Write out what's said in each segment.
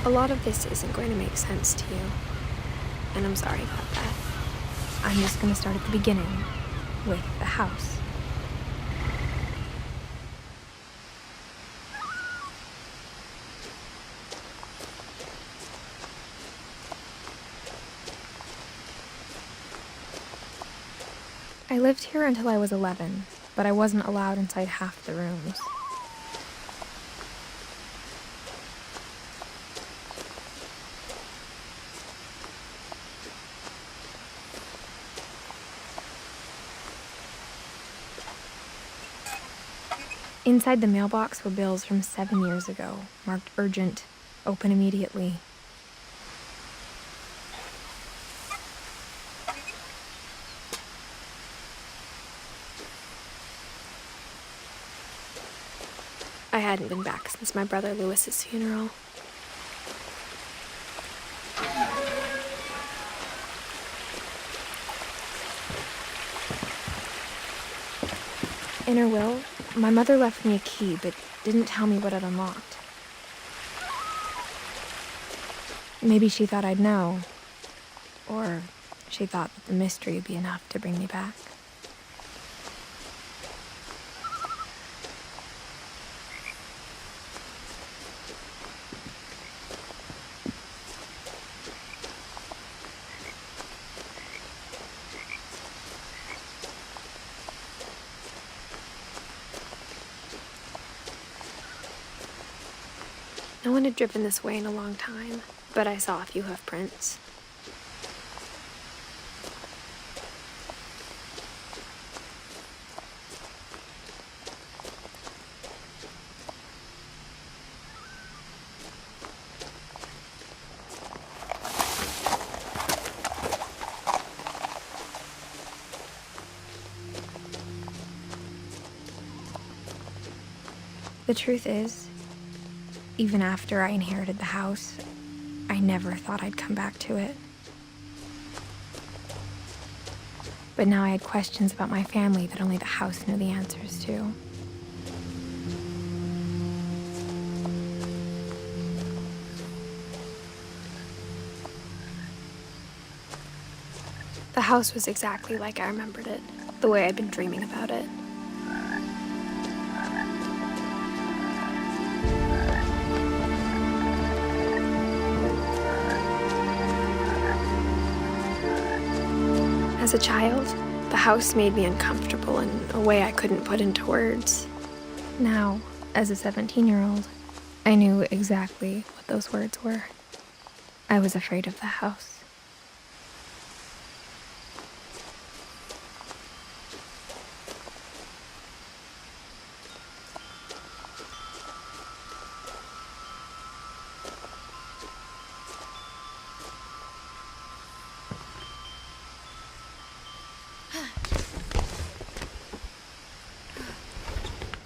A lot of this isn't going to make sense to you, and I'm sorry about that. I'm just going to start at the beginning, with the house. I lived here until I was 11, but I wasn't allowed inside half the rooms. Inside the mailbox were bills from 7 years ago, marked urgent, open immediately. I hadn't been back since my brother Lewis's funeral. In her will, my mother left me a key, but didn't tell me what it unlocked. Maybe she thought I'd know, or she thought that the mystery would be enough to bring me back. No one had driven this way in a long time, but I saw a few hoof prints. The truth is, even after I inherited the house, I never thought I'd come back to it. But now I had questions about my family that only the house knew the answers to. The house was exactly like I remembered it, the way I'd been dreaming about it. As a child, the house made me uncomfortable in a way I couldn't put into words. Now, as a 17-year-old, I knew exactly what those words were. I was afraid of the house.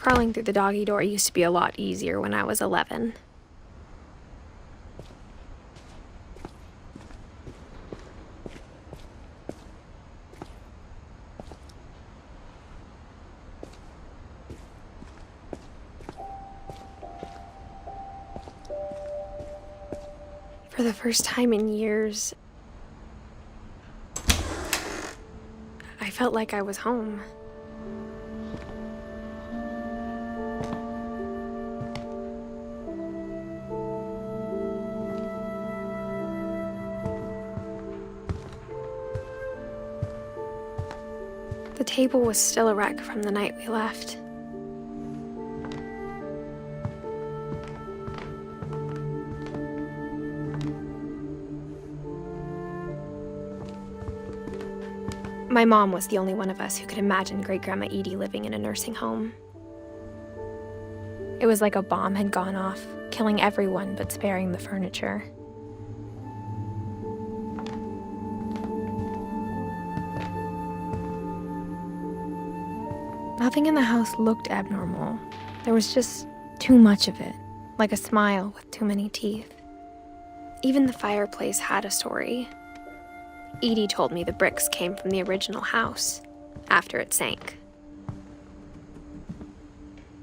Crawling through the doggy door used to be a lot easier when I was 11. For the first time in years, I felt like I was home. The table was still a wreck from the night we left. My mom was the only one of us who could imagine Great-Grandma Edie living in a nursing home. It was like a bomb had gone off, killing everyone but sparing the furniture. Nothing in the house looked abnormal. There was just too much of it, like a smile with too many teeth. Even the fireplace had a story. Edie told me the bricks came from the original house, after it sank.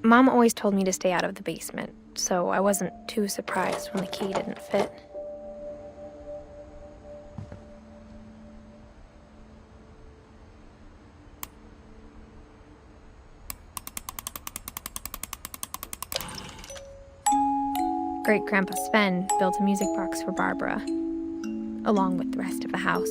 Mom always told me to stay out of the basement, so I wasn't too surprised when the key didn't fit. Great-Grandpa Sven built a music box for Barbara, along with the rest of the house.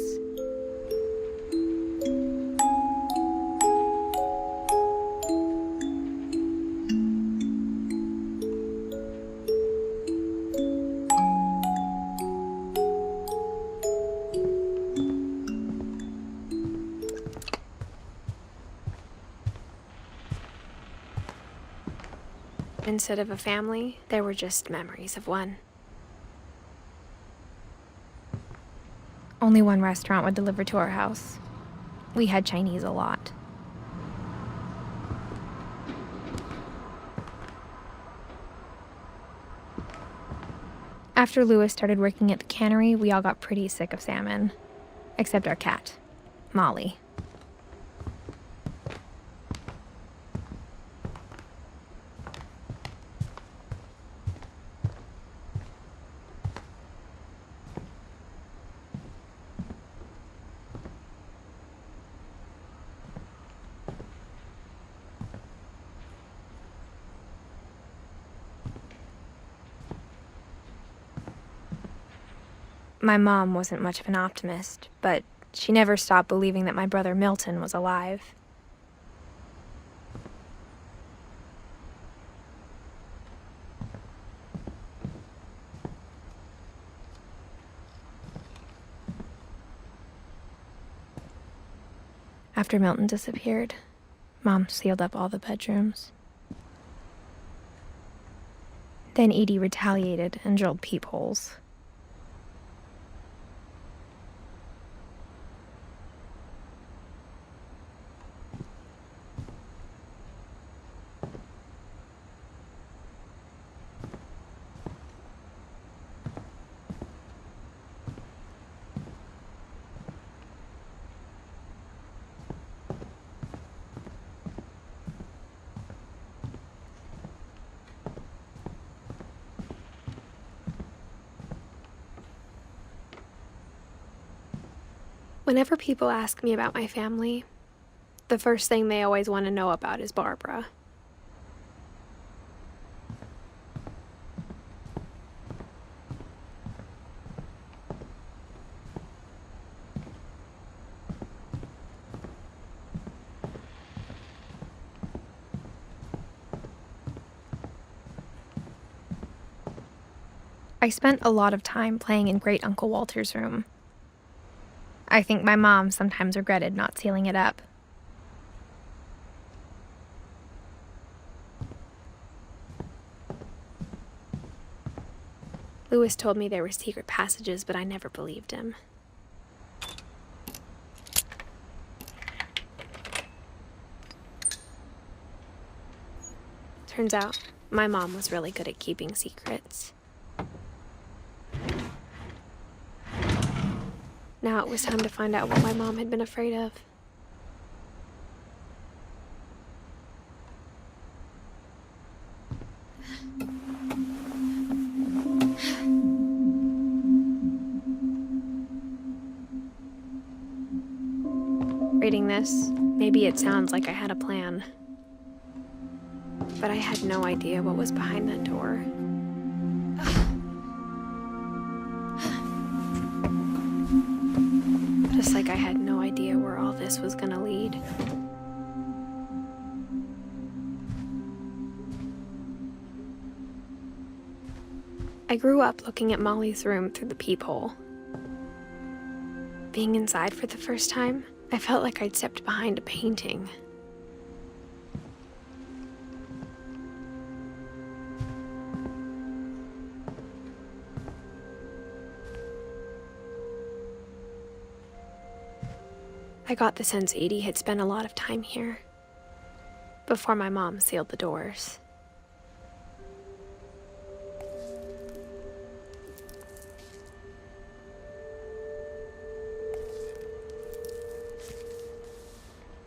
Instead of a family, there were just memories of one. Only one restaurant would deliver to our house. We had Chinese a lot. After Louis started working at the cannery, we all got pretty sick of salmon. Except our cat, Molly. My mom wasn't much of an optimist, but she never stopped believing that my brother Milton was alive. After Milton disappeared, Mom sealed up all the bedrooms. Then Edie retaliated and drilled peepholes. Whenever people ask me about my family, the first thing they always want to know about is Barbara. I spent a lot of time playing in Great Uncle Walter's room. I think my mom sometimes regretted not sealing it up. Louis told me there were secret passages, but I never believed him. Turns out, my mom was really good at keeping secrets. Now it was time to find out what my mom had been afraid of. Reading this, maybe it sounds like I had a plan. But I had no idea what was behind that door. Just like I had no idea where all this was gonna lead. I grew up looking at Molly's room through the peephole. Being inside for the first time, I felt like I'd stepped behind a painting. I got the sense Edie had spent a lot of time here, before my mom sealed the doors.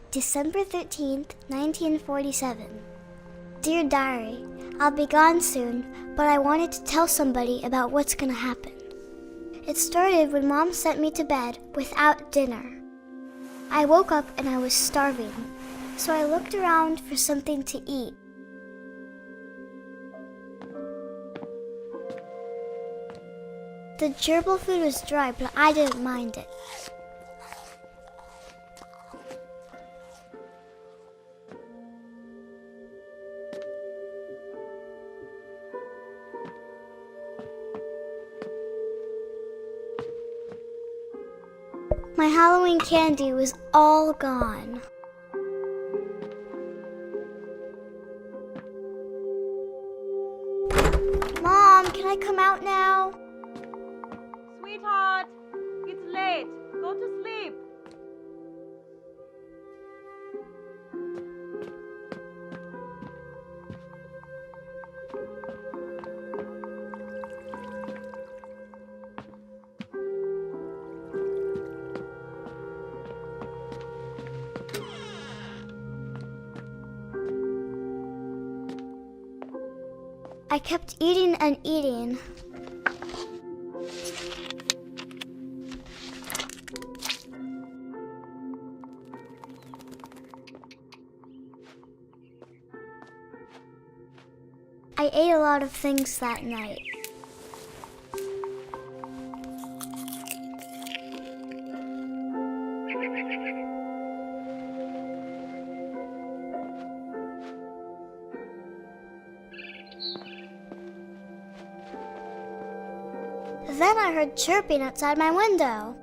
December 13th, 1947. Dear Diary, I'll be gone soon, but I wanted to tell somebody about what's gonna happen. It started when Mom sent me to bed without dinner. I woke up and I was starving, so I looked around for something to eat. The gerbil food was dry, but I didn't mind it. My Halloween candy was all gone. Mom, can I come out now? Sweetheart, it's late. Go to sleep. I kept eating and eating. I ate a lot of things that night. Then I heard chirping outside my window.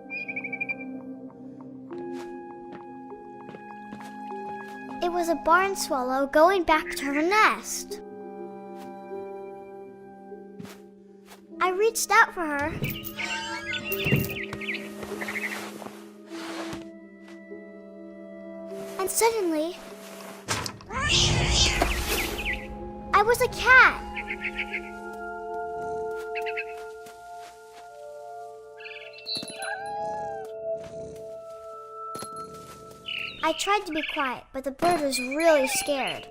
It was a barn swallow going back to her nest. I reached out for her. And suddenly, I was a cat. I tried to be quiet, but the bird was really scared.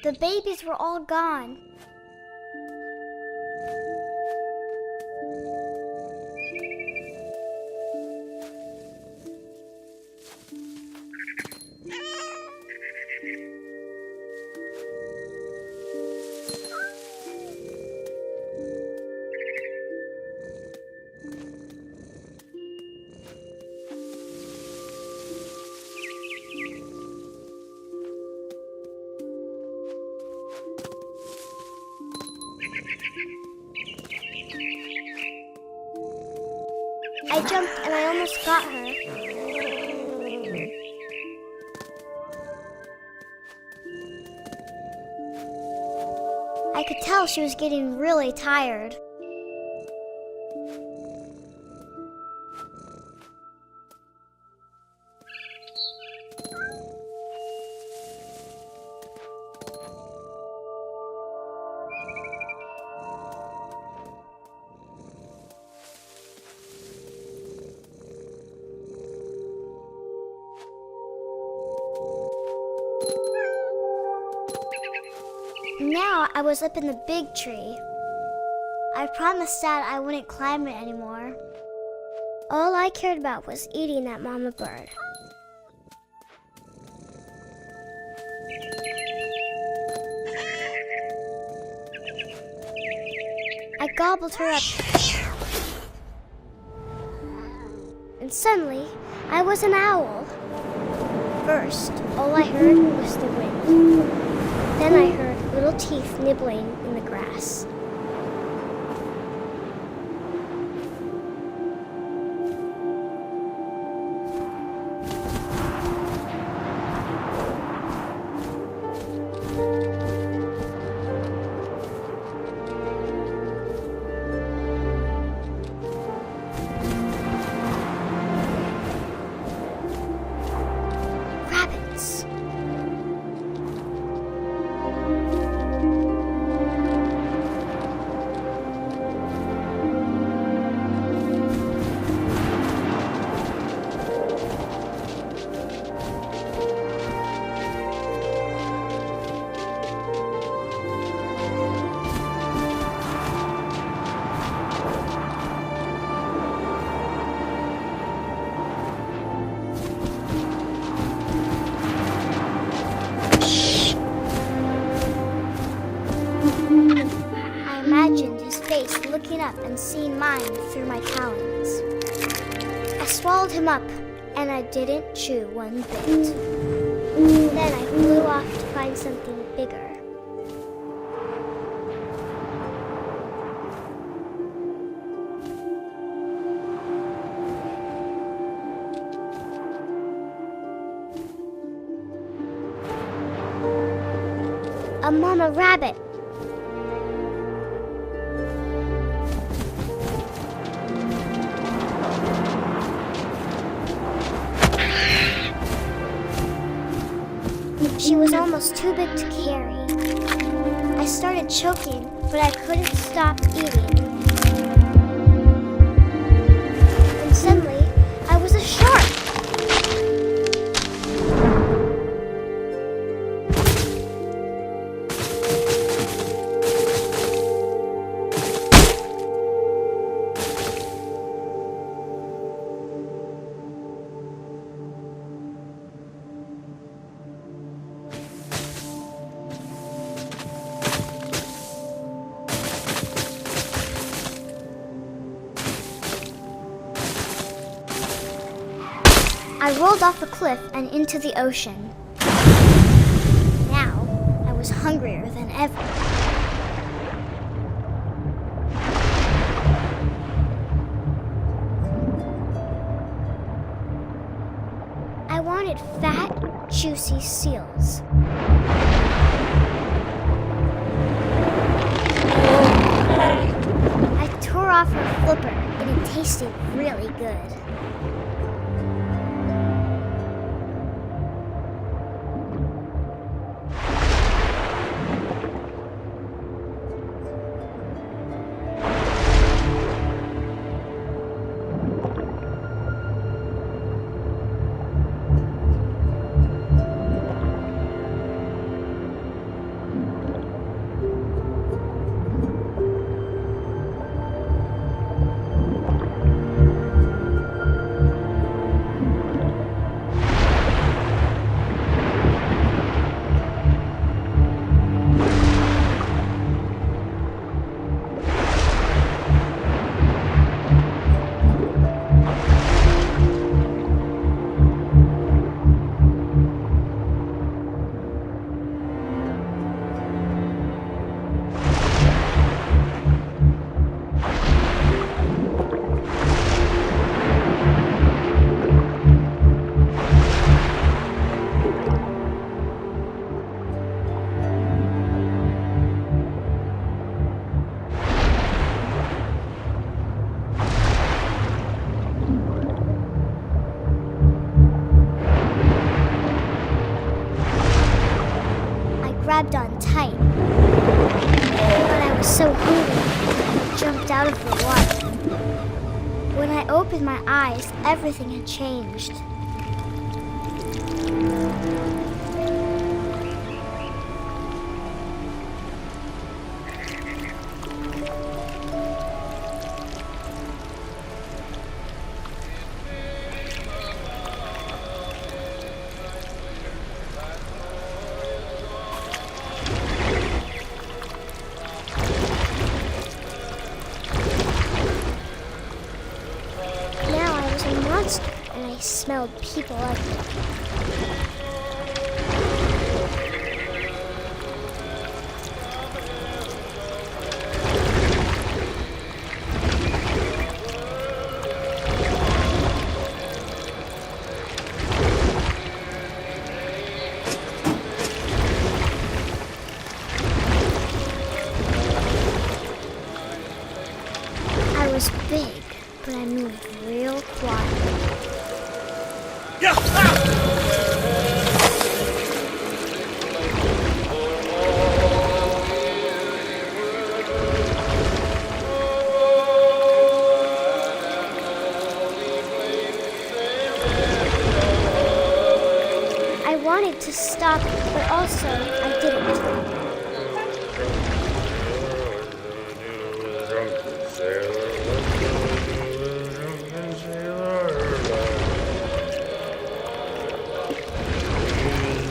The babies were all gone. I jumped and I almost got her. I could tell she was getting really tired. Now I was up in the big tree. I promised Dad I wouldn't climb it anymore. All I cared about was eating that mama bird. I gobbled her up. And suddenly, I was an owl. First, all I heard was the wind. Then I heard little teeth nibbling in the grass. Rabbits. I imagined his face looking up and seeing mine through my talons. I swallowed him up, and I didn't chew one bit. Then I flew off to find something bigger. A mama rabbit. She was almost too big to carry. I started choking, but I couldn't stop eating. And suddenly, I was a shark. I rolled off a cliff and into the ocean. Now, I was hungrier than ever. I wanted fat, juicy seals. I tore off her flipper, and it tasted really good. Grabbed on tight. But I was so hungry, I jumped out of the water. When I opened my eyes, everything had changed. world people like me. I was big, but I moved real quiet. I wanted to stop, but also I didn't.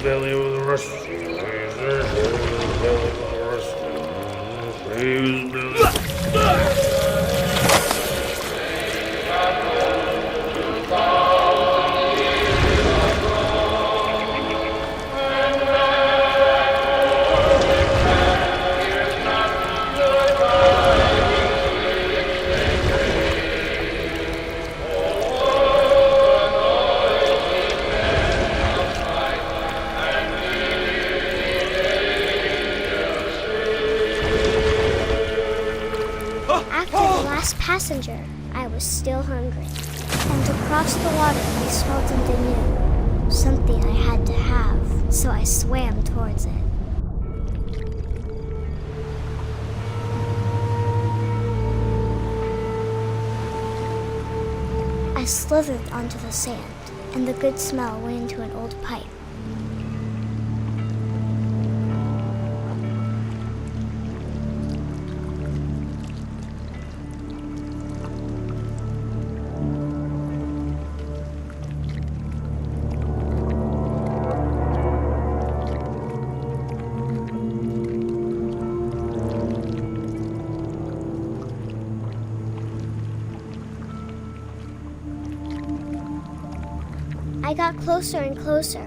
Belly with a rusty, After the last passenger, I was still hungry. And across the water, I smelled something new. Something I had to have, so I swam towards it. I slithered onto the sand, and the good smell went into an old pipe. I got closer and closer.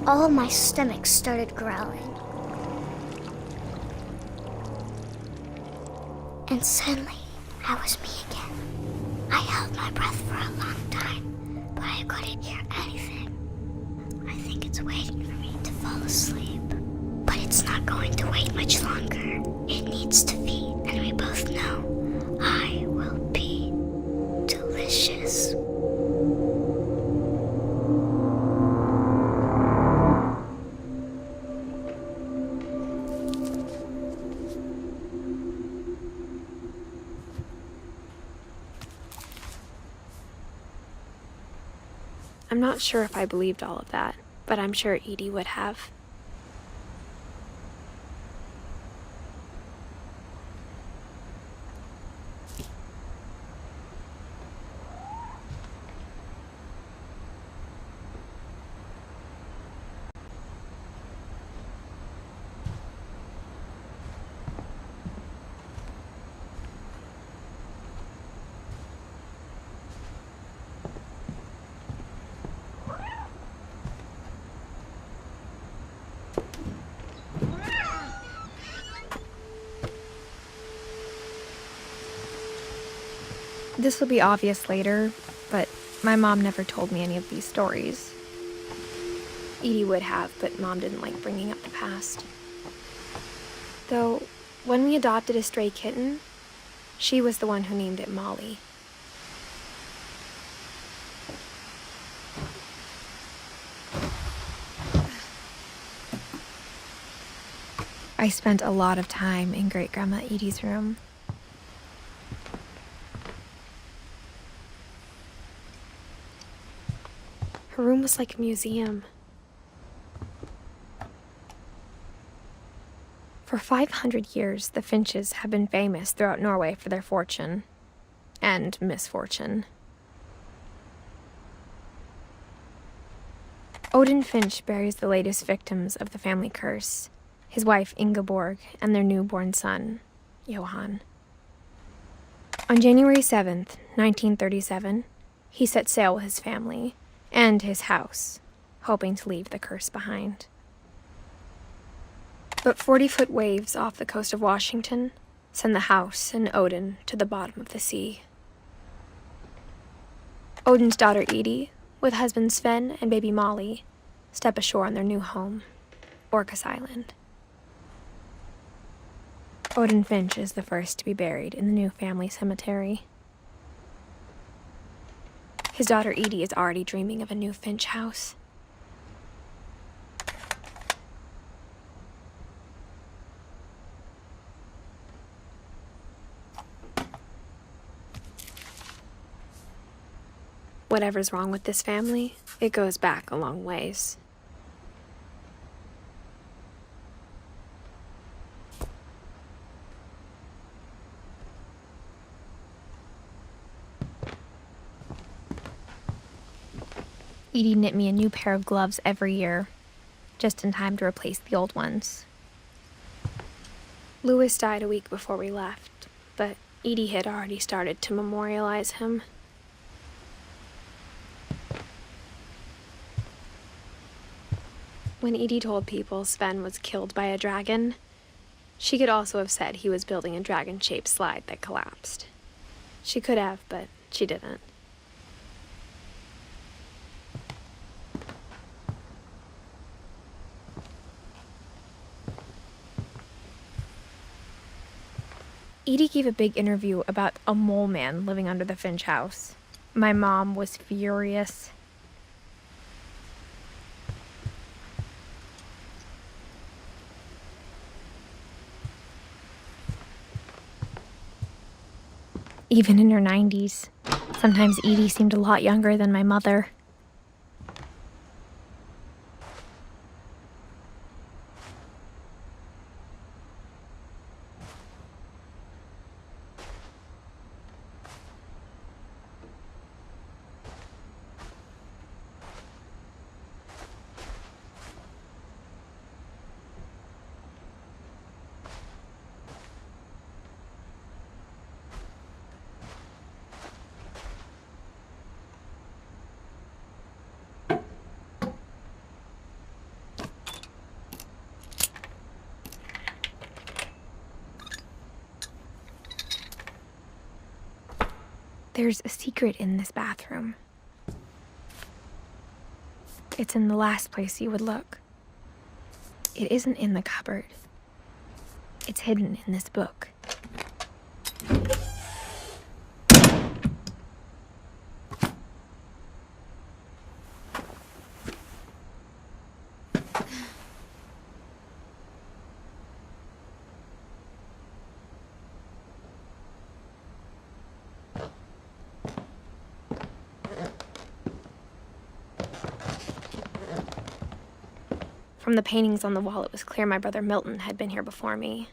All of my stomach started growling. And suddenly, I was me again. I held my breath for a long time, but I couldn't hear anything. I think it's waiting for me to fall asleep. But it's not going to wait much longer. It needs to feed, and we both know I will be delicious. I'm not sure if I believed all of that, but I'm sure Edie would have. This will be obvious later, but my mom never told me any of these stories. Edie would have, but Mom didn't like bringing up the past. Though, when we adopted a stray kitten, she was the one who named it Molly. I spent a lot of time in Great-Grandma Edie's room. Her room was like a museum. For 500 years, the Finches have been famous throughout Norway for their fortune and misfortune. Odin Finch buries the latest victims of the family curse, his wife Ingeborg and their newborn son, Johan. On January 7th, 1937, he set sail with his family and his house, hoping to leave the curse behind. But 40-foot waves off the coast of Washington send the house and Odin to the bottom of the sea. Odin's daughter Edith, with husband Sven and baby Molly, step ashore on their new home, Orcas Island. Odin Finch is the first to be buried in the new family cemetery. His daughter Edith is already dreaming of a new Finch house. Whatever's wrong with this family, it goes back a long ways. Edie knit me a new pair of gloves every year, just in time to replace the old ones. Louis died a week before we left, but Edie had already started to memorialize him. When Edie told people Sven was killed by a dragon, she could also have said he was building a dragon-shaped slide that collapsed. She could have, but she didn't. Edie gave a big interview about a mole man living under the Finch house. My mom was furious. Even in her 90s, sometimes Edie seemed a lot younger than my mother. There's a secret in this bathroom. It's in the last place you would look. It isn't in the cupboard. It's hidden in this book. From the paintings on the wall, it was clear my brother Milton had been here before me.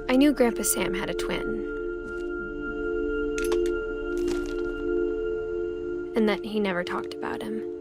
I knew Grandpa Sam had a twin, and that he never talked about him.